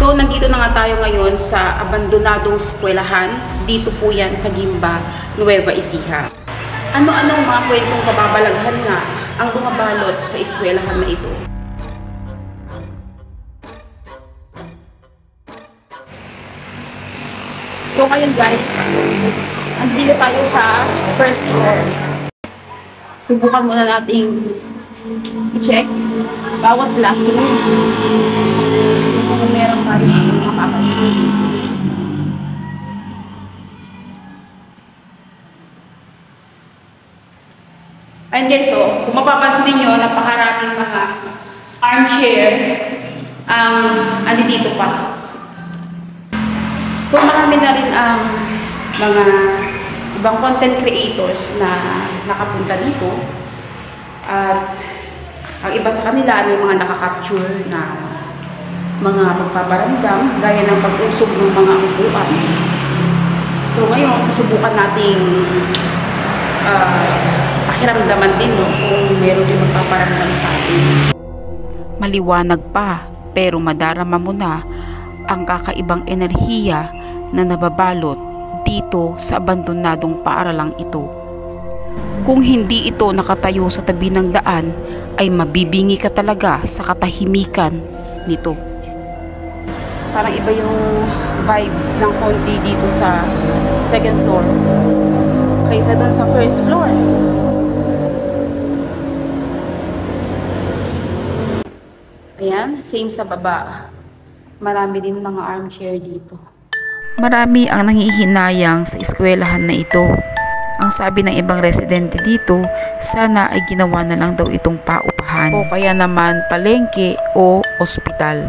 So, nandito na nga tayo ngayon sa abandonadong eskwelahan. Dito po yan sa Gimba, Nueva Ecija. Ano-anong mga kwentong kababalaghan nga ang bumabalot sa eskwelahan na ito? So, ngayon guys, andito tayo sa first floor. Subukan muna nating i-check bawat classroom kung meron pa rin makapansin. And guys, so, kung mapapansin niyo, napakaraming mga armchair ang andito pa. So, marami na rin ang mga ibang content creators na nakapunta dito. At ang iba sa kanila may mga nakaka-capture na mga magpaparamdam gaya ng pag-usog ng mga upuan. So ngayon, susubukan nating pakiramdaman din kung meron din magpaparamdam sa atin. Maliwanag pa pero madarama mo na ang kakaibang enerhiya na nababalot dito sa abandonadong paaralang ito. Kung hindi ito nakatayo sa tabi ng daan, ay mabibingi ka talaga sa katahimikan nito. Parang iba yung vibes ng konti dito sa second floor kaysa doon sa first floor. Ayan, same sa baba. Marami din mga armchair dito. Marami ang nangihinayang sa eskwelahan na ito. Ang sabi ng ibang residente dito, sana ay ginawa na lang daw itong paupahan o kaya naman palengke o ospital.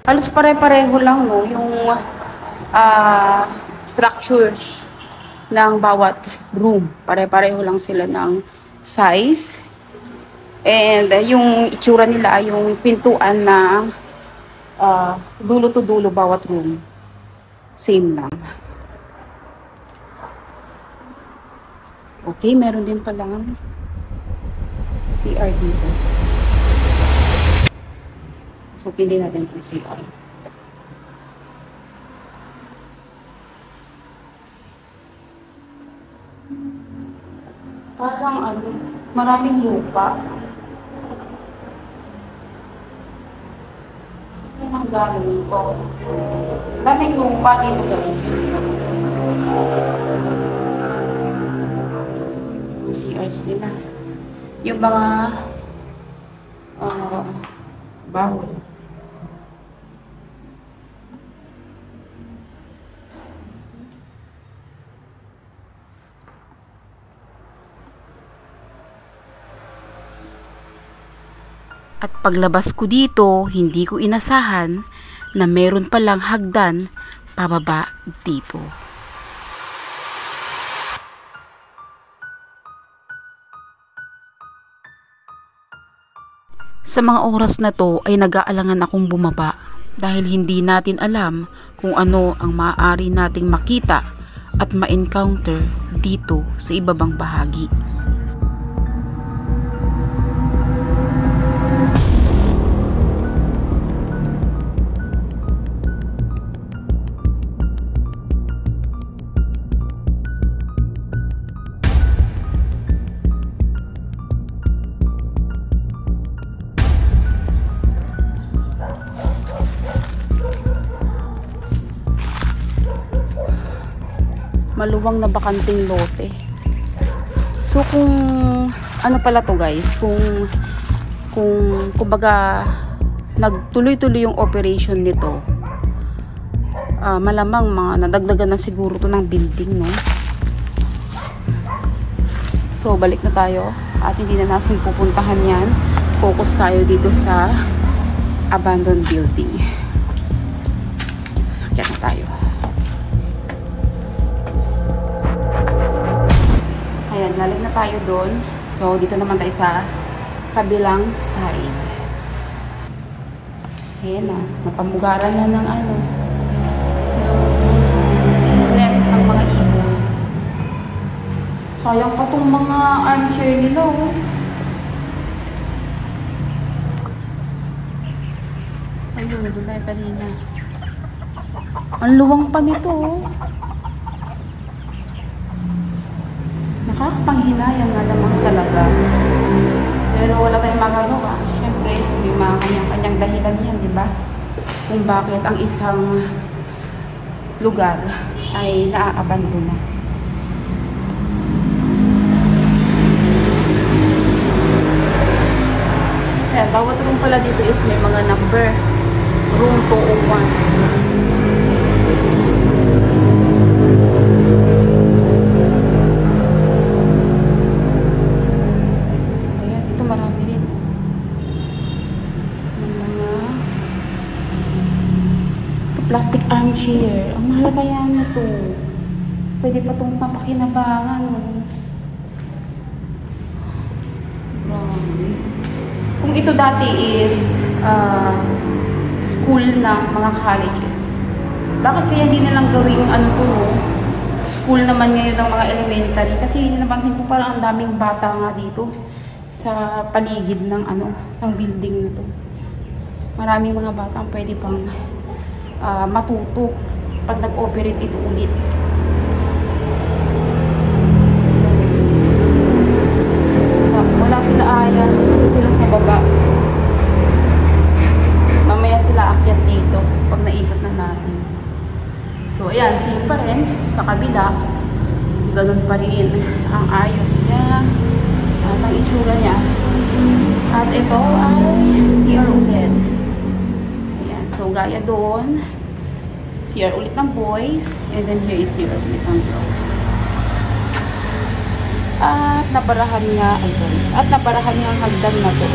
Halos pare-pareho lang no, yung structures ng bawat room. Pare-pareho lang sila ng size. And yung itsura nila ay yung pintuan na dulo to dulo bawat room. Same lang. Okay, meron din palang CR dito. So, pili natin itong CR. Parang maraming lupa. Ang galing ko. Daming lupa dito guys. Yung CRs nila. Yung mga bawal. At paglabas ko dito, hindi ko inasahan na meron palang hagdan pababa dito. Sa mga oras na to ay nag-aalangan akong bumaba dahil hindi natin alam kung ano ang maaari nating makita at ma-encounter dito sa ibabang bahagi. Maluwang na bakanting lote. So kung ano pala to guys, kung kumbaga nagtuloy-tuloy yung operation nito, malamang mga nadagdagan na siguro to ng building, no? So balik na tayo at hindi na natin pupuntahan yan. Focus tayo dito sa abandoned building. Kaya na tayo. Ayan, galing na tayo doon. So, dito naman tayo sa kabilang side. Ayan na, napamugaran na ng nest ng mga ibon. Sayang pa tong mga armchair nila, oh. Ayun, doon tayo kanina. Ang luwang pa nito, oh. Nakakapanghinayang nga naman talaga. Pero wala tayong magagawa. Siyempre, may mga kanyang-kanyang dahilan yan, di ba? Kung bakit ang isang lugar ay naaabandona. Ayan, bawat room pala dito is may mga number. Room 201. Ayan, dito marami rin. Yung mga ito, plastic armchair. Ang mahal kaya nito. Pwede pa itong mapakinabangan. Grabe. Kung ito dati is school ng mga colleges, bakit kaya hindi na lang gawing ano to, no? School naman ngayon ng mga elementary? Kasi napansin ko parang ang daming bata nga dito sa paligid ng ng building na to. Maraming mga bata ang pwede pang matuto pag nag-operate ito ulit. Wala sila aya. Ito sila sa baba. Mamaya sila akyat dito pag naikot na natin. So, ayan. Same pa rin. Sa kabila, ganun pa rin ang ayos niya at ang itsura niya. At ito ay CR ulit. Ayan. So, gaya doon, CR ulit ng boys. And then here is CR ulit ng girls. At nabarahan nga, at nabarahan nga ang hagdan na to.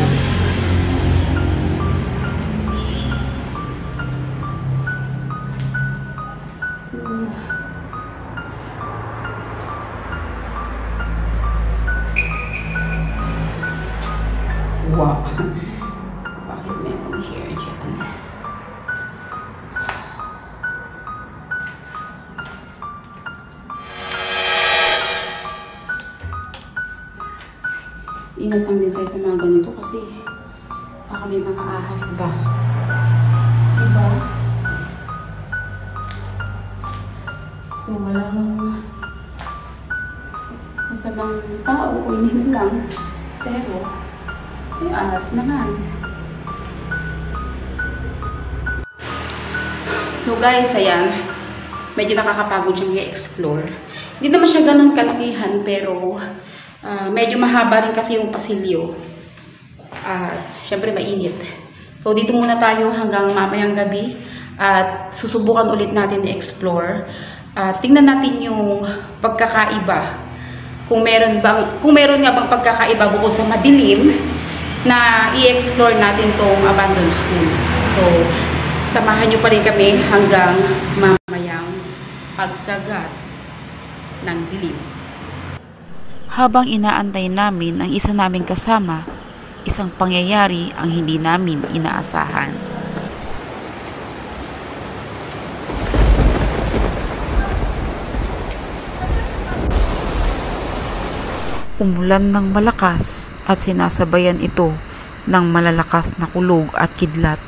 Wow. Bakit may akong share dyan? Ingat lang din tayo sa mga ganito kasi baka may mga ahas ba. Diba? So, walang masamang tao o inihil lang. Pero, may ahas naman. So guys, ayan. Medyo nakakapagod siyang i-explore. Hindi naman siya ganun kalakihan pero medyo mahaba rin kasi yung pasilyo. At syempre mainit. So dito muna tayo hanggang mamayang gabi. At susubukan ulit natin i-explore. Tingnan natin yung pagkakaiba. Kung meron nga bang pagkakaiba bukod sa madilim na i-explore natin tong abandoned school. So samahan nyo pa rin kami hanggang mamayang pagkagat ng dilim. Habang inaantay namin ang isa naming kasama, isang pangyayari ang hindi namin inaasahan. Umulan ng malakas at sinasabayan ito ng malalakas na kulog at kidlat.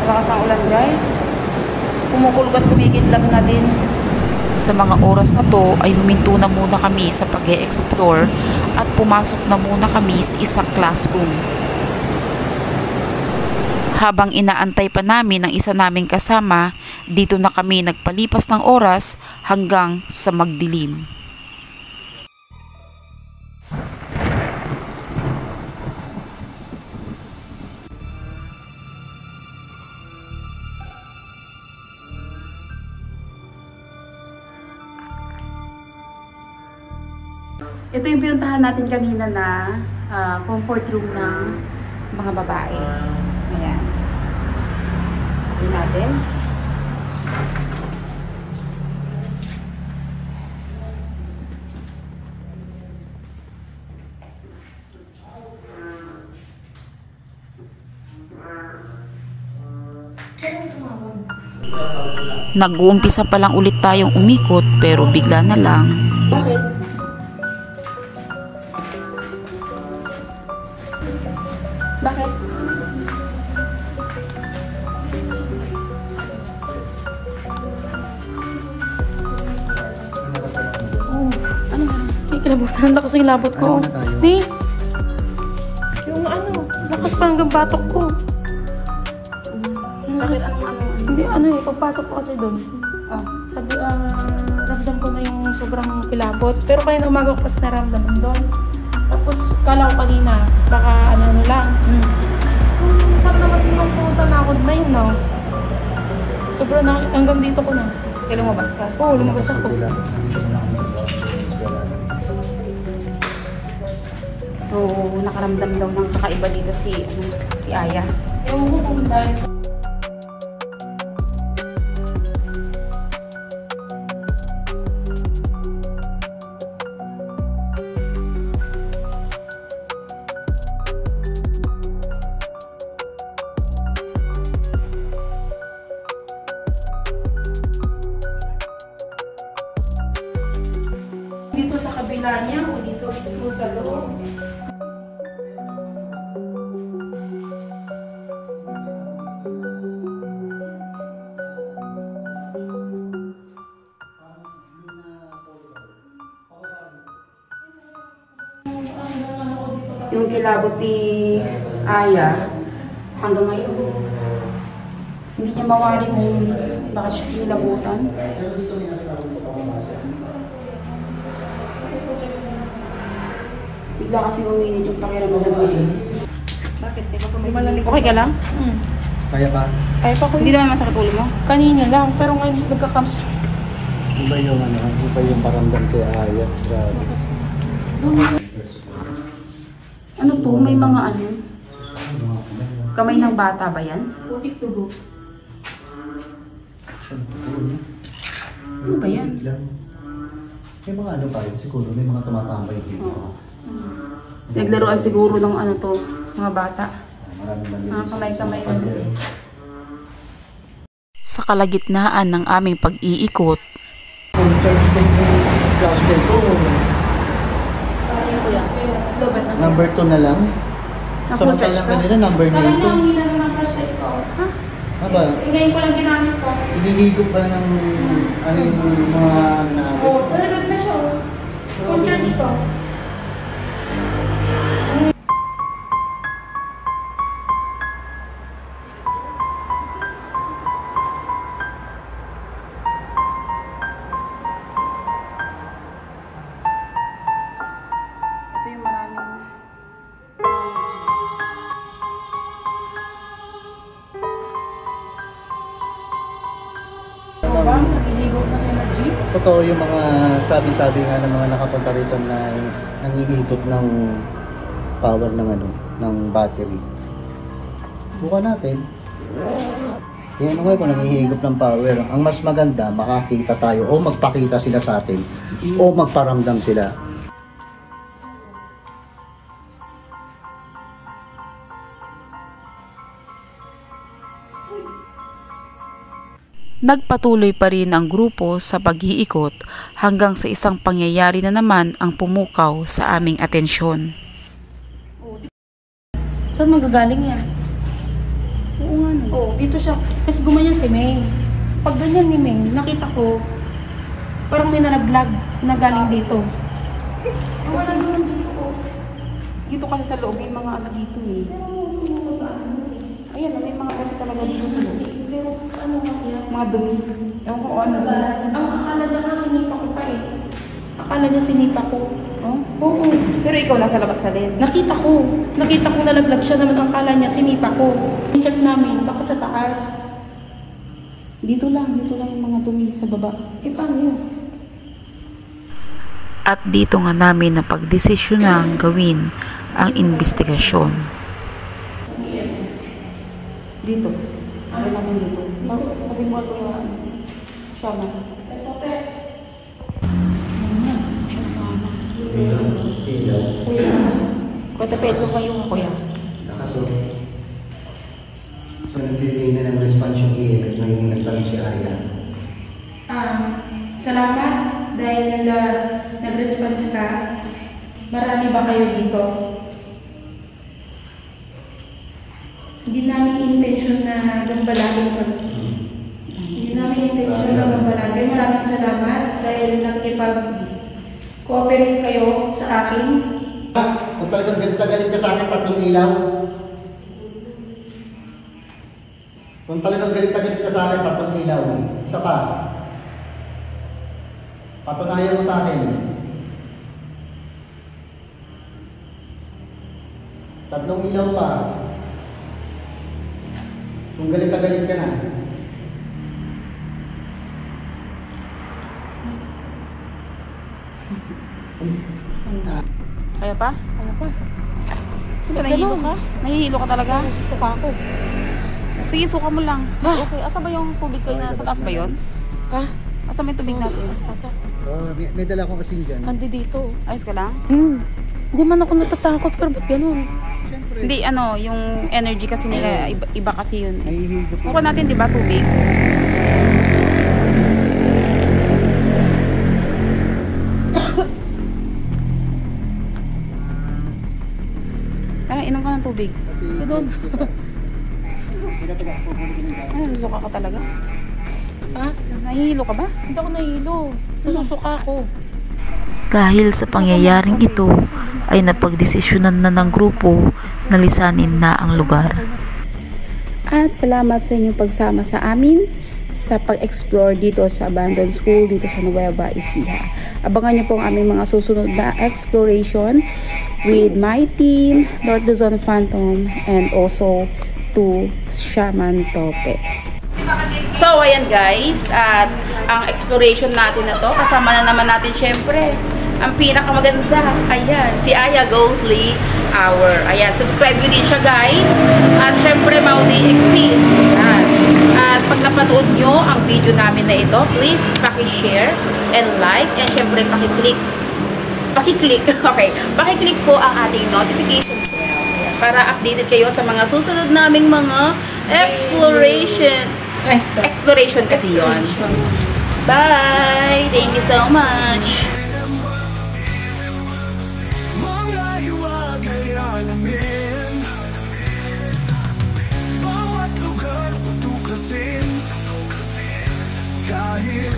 Malakas ang ulan guys. Kumukulgat, kumikidlap na din. Sa mga oras na to ay huminto na muna kami sa pag-e-explore at pumasok na muna kami sa isang classroom. Habang inaantay pa namin ang isa naming kasama, dito na kami nagpalipas ng oras hanggang sa magdilim. Ito yung pinuntahan natin kanina na comfort room ng mga babae. Ayan. Sabihin natin. Nag-uumpisa pa lang ulit tayong umikot pero bigla na lang Bakit? Bakit? Oh, ano nga? May kilabutan. Lakas ng labot ko. Ano na tayo? Di. Yung ano, lakas pa hanggang batok ko. Bakit? Anong? Hindi, ano eh, pagpasok ko kasi doon. Oh. Sabi, ramdam ko na yung sobrang kilabot. Pero kanina umaga ko kasi naramdaman doon. Tapos, kala ko kanina, baka ano lang. Parang naman nung pumunta na ako na yun, no? Sobrang na, hanggang dito ko na. Kaya lumabas ka? Oo, lumabas ako. So, nakaramdam daw ng kakaiba dito si Aya. Ewan ko kung dahil sa... Dito sa kabila niya o dito mismo sa loob? Yung kilabot ni Aya hanggang ngayon hindi niya mawari kung bakit siya kinilabutan. Bigla kasi uminit yung pakiramdam mo eh. Bakit? Lumalamig. Okay ka lang? Kaya pa? Kaya pa ko. Hindi naman masakit ulo mo? Kanina lang, pero ngayon nagka-cramps. Iba yung ano, iba yung paramdam kay Aya. Grabe. Ano to? May mga ano? Kamay ng bata ba yan? Putik tugo. Ano ba yan? May mga ano pa rin, siguro may mga tumatambay dito. Oo. Naglaruan siguro ng ano to, mga bata. Maraming malinis. Mga kamay-kamay na nila. sa kalagitnaan ng aming pag-iikot. Kung charge ko yung flashlight ko, number 2 na lang. Na-full charge ka? Kanina, number 9 Sa kanya, to. ang hila na ng flashlight ko. Ha? Aba, Ngayon ko lang ginamit ko. ililigo pa ng ano yung mga ano natin. Oo, talagang na siya. Full charge ko. Ito yung maraming ano ba? Naghihigop ng energy? Totoo yung mga sabi-sabi nga ng mga nakapunta rito na nanghihigop ng power ng ano, ng battery. Buka natin. Yan ano nga kung nanghihigop ng power. Ang mas maganda, makakita tayo o magpakita sila sa atin o magparamdam sila. Nagpatuloy pa rin ang grupo sa pag-iikot hanggang sa isang pangyayari na naman ang pumukaw sa aming atensyon. Saan magagaling yan? Oo nga no. Oo, dito siya. Kasi gumanyan si May. Pag ganyan ni May, nakita ko, parang may nalaglag na galing dito. Kasi dito kasi sa loob, may mga ano dito eh. Ayan, may mga kasi talaga dito sa loob. Pero ano nga yan? Mga dumi. Ewan ko kung ano dumi. Ang akala niya nga sinipa ko pa eh. Akala niya sinipa ko. Oh? Oo. Pero ikaw nasa labas ka din. Nakita ko nalaglag siya naman ang akala niya sinipa ko. Check namin, baka sa taas. Dito lang yung mga dumi sa baba. Eh paano yun? At dito nga namin napagdesisyonang gawin ang investigasyon. Dito. Ano namin dito. Sabi mo ako yung siya na. Siya na. Kuya Tapelo kayo kuya. nagbibigay na ng response yung EMF na yung nagtanong si Aya. Salamat dahil nag-response ka. Marami ba kayo dito? Hindi namin intention na gambalagin ka. Hindi namin intention na gambalagin. Maraming salamat dahil nakikipag-cooperate kayo sa akin. Kung talagang galit na galit ka sa akin, 3 ilaw. Kung talagang galit na galit ka sa akin, 3 ilaw. Isa pa. Patunayan mo sa akin. 3 ilaw pa. Kung galit na galit ka na. Kaya pa? Ano pa? Nahihilo ka? Nahihilo ka talaga? Suka ako. Sige, suka mo lang. Okay, asa ba yung tubig kayo? Nasa taas ba yun? Ha? Asa may tubig natin? May dala akong asin dyan. Andi dito. Ayos ka lang? Hindi man ako natatakot, pero ba't ganun? Hindi, yung energy kasi nila, iba kasi yun. Nahihigop. Kuha natin, di ba, tubig? Tara, inom ka ng tubig. Doon. Ay, nasusuka ka talaga. Ha? Nahihilo ka ba? Hindi ako nahilo. Nasusuka ako. Dahil sa pangyayaring ito ay napagdesisyonan na ng grupo na lisanin na ang lugar. At salamat sa inyong pagsama sa amin sa pag-explore dito sa abandoned school dito sa Nueva Ecija. Abangan niyo po ang aming mga susunod na exploration with my team, North Luzon Phantom, and also to Shaman Tope. So, ayan guys, at ang exploration natin na to, kasama na naman natin syempre ang pinakamaganda, ayan, si Aya Ghostly Hour. Ayan, subscribe nyo din siya guys. At syempre, Maudi Exist. Ayan. At pag napanood nyo ang video namin na ito, please paki-share and like, and syempre paki-click, okay, paki-click po ang ating notification bell para updated kayo sa mga susunod naming mga exploration kasi yon. Bye! Thank you so much! Mga hiwag ay alamin, bawat lugar tutuklasin, kahit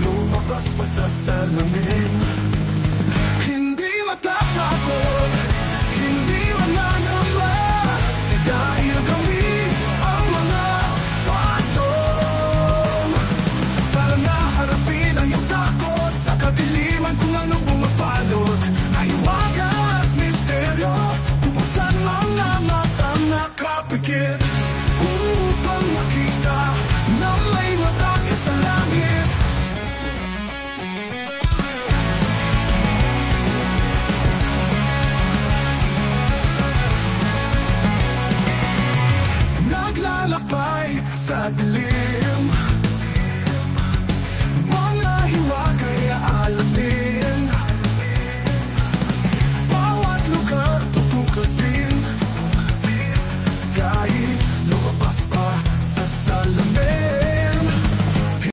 lumabas pa sa salamin. Hindi matatakot, hindi mananamba, dahil kami ang mga phantom. Para naharapin ang iyong takot sa kadiliman kung anong bumapalot. Ay hiwaga at misteryo, buksan mga matang nakapikit, upang makita na may matake sa langit. Naglalakbay sa dilim,